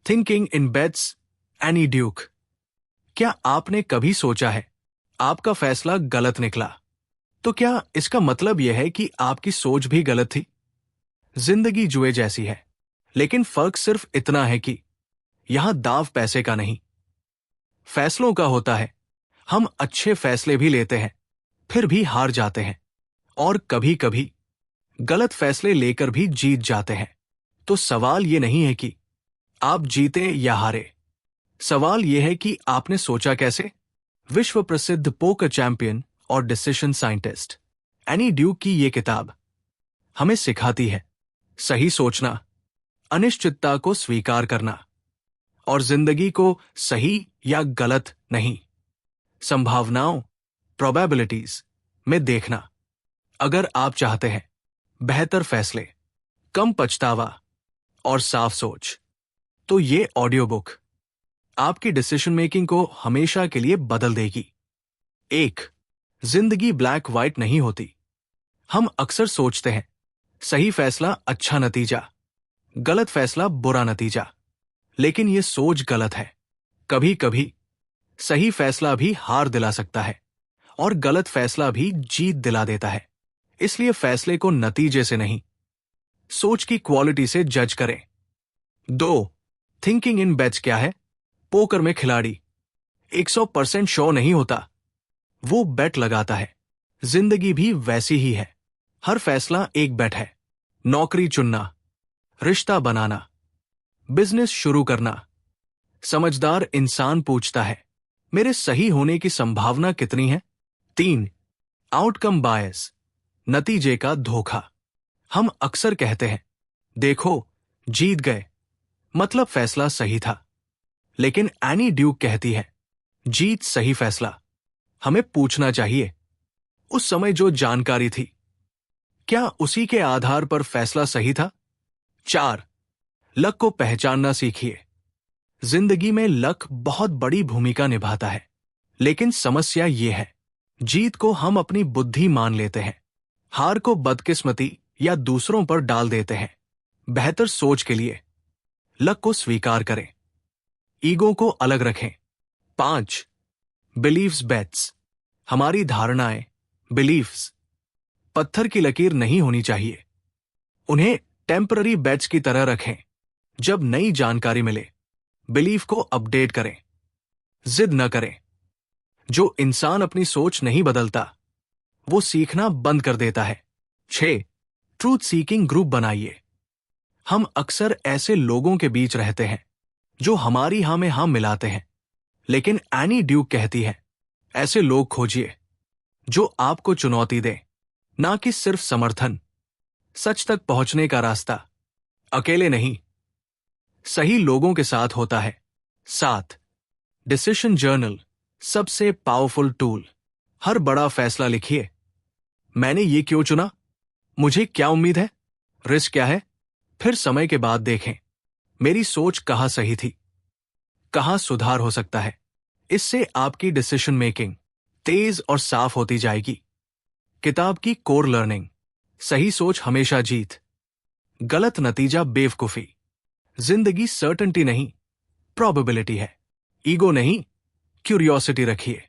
Thinking in bets, Annie Duke. क्या आपने कभी सोचा है आपका फैसला गलत निकला तो क्या इसका मतलब यह है कि आपकी सोच भी गलत थी? जिंदगी जुए जैसी है, लेकिन फर्क सिर्फ इतना है कि यहां दाव पैसे का नहीं, फैसलों का होता है। हम अच्छे फैसले भी लेते हैं, फिर भी हार जाते हैं, और कभी कभी गलत फैसले लेकर भी जीत जाते हैं। तो सवाल यह नहीं है कि आप जीते या हारे, सवाल यह है कि आपने सोचा कैसे। विश्व प्रसिद्ध पोकर चैंपियन और डिसीजन साइंटिस्ट एनी ड्यूक की यह किताब हमें सिखाती है सही सोचना, अनिश्चितता को स्वीकार करना, और जिंदगी को सही या गलत नहीं, संभावनाओं, प्रोबेबिलिटीज में देखना। अगर आप चाहते हैं बेहतर फैसले, कम पछतावा और साफ सोच, तो ये ऑडियो बुक आपकी डिसीजन मेकिंग को हमेशा के लिए बदल देगी। 1. जिंदगी ब्लैक व्हाइट नहीं होती। हम अक्सर सोचते हैं सही फैसला अच्छा नतीजा, गलत फैसला बुरा नतीजा, लेकिन यह सोच गलत है। कभी कभी सही फैसला भी हार दिला सकता है और गलत फैसला भी जीत दिला देता है। इसलिए फैसले को नतीजे से नहीं, सोच की क्वालिटी से जज करें। 2. थिंकिंग इन बेट्स क्या है? पोकर में खिलाड़ी 100% श्योर नहीं होता, वो बेट लगाता है। जिंदगी भी वैसी ही है, हर फैसला एक बेट है। नौकरी चुनना, रिश्ता बनाना, बिजनेस शुरू करना। समझदार इंसान पूछता है मेरे सही होने की संभावना कितनी है? 3. आउटकम बायस, नतीजे का धोखा। हम अक्सर कहते हैं देखो जीत गए, मतलब फैसला सही था। लेकिन एनी ड्यूक कहती है जीत सही फैसला। हमें पूछना चाहिए उस समय जो जानकारी थी, क्या उसी के आधार पर फैसला सही था? 4. लक को पहचानना सीखिए। जिंदगी में लक बहुत बड़ी भूमिका निभाता है, लेकिन समस्या यह है जीत को हम अपनी बुद्धि मान लेते हैं, हार को बदकिस्मती या दूसरों पर डाल देते हैं। बेहतर सोच के लिए लक को स्वीकार करें, ईगो को अलग रखें। 5. बिलीव्स बेट्स, हमारी धारणाएं, बिलीव्स पत्थर की लकीर नहीं होनी चाहिए। उन्हें टेम्पररी बेट्स की तरह रखें। जब नई जानकारी मिले, बिलीफ को अपडेट करें, जिद न करें। जो इंसान अपनी सोच नहीं बदलता, वो सीखना बंद कर देता है। 6. ट्रूथ सीकिंग ग्रुप बनाइए। हम अक्सर ऐसे लोगों के बीच रहते हैं जो हमारी हां में हां मिलाते हैं, लेकिन एनी ड्यूक कहती है ऐसे लोग खोजिए जो आपको चुनौती दें, ना कि सिर्फ समर्थन। सच तक पहुंचने का रास्ता अकेले नहीं, सही लोगों के साथ होता है। 7. डिसीजन जर्नल, सबसे पावरफुल टूल। हर बड़ा फैसला लिखिए। मैंने ये क्यों चुना? मुझे क्या उम्मीद है? रिस्क क्या है? फिर समय के बाद देखें मेरी सोच कहां सही थी, कहां सुधार हो सकता है। इससे आपकी डिसीजन मेकिंग तेज और साफ होती जाएगी। किताब की कोर लर्निंग, सही सोच हमेशा जीत, गलत नतीजा बेवकूफी। जिंदगी सर्टेनिटी नहीं, प्रोबेबिलिटी है। ईगो नहीं, क्यूरियोसिटी रखिए।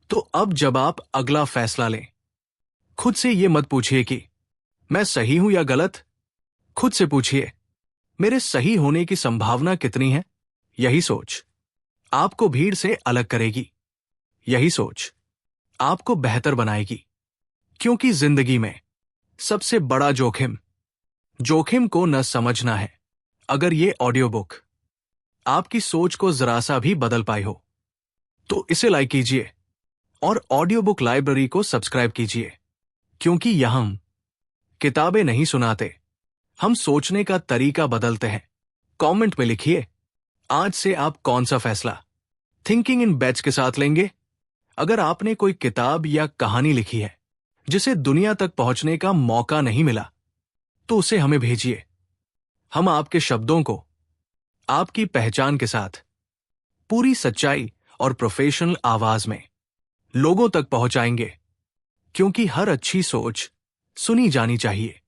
तो अब जब आप अगला फैसला लें, खुद से यह मत पूछिए कि मैं सही हूं या गलत। खुद से पूछिए मेरे सही होने की संभावना कितनी है। यही सोच आपको भीड़ से अलग करेगी, यही सोच आपको बेहतर बनाएगी। क्योंकि जिंदगी में सबसे बड़ा जोखिम को न समझना है। अगर ये ऑडियो बुक आपकी सोच को जरा सा भी बदल पाई हो, तो इसे लाइक कीजिए और ऑडियो बुक लाइब्रेरी को सब्सक्राइब कीजिए, क्योंकि यहां हम किताबें नहीं सुनाते, हम सोचने का तरीका बदलते हैं। कमेंट में लिखिए आज से आप कौन सा फैसला थिंकिंग इन बेट्स के साथ लेंगे। अगर आपने कोई किताब या कहानी लिखी है जिसे दुनिया तक पहुंचने का मौका नहीं मिला, तो उसे हमें भेजिए। हम आपके शब्दों को आपकी पहचान के साथ पूरी सच्चाई और प्रोफेशनल आवाज में लोगों तक पहुंचाएंगे, क्योंकि हर अच्छी सोच सुनी जानी चाहिए।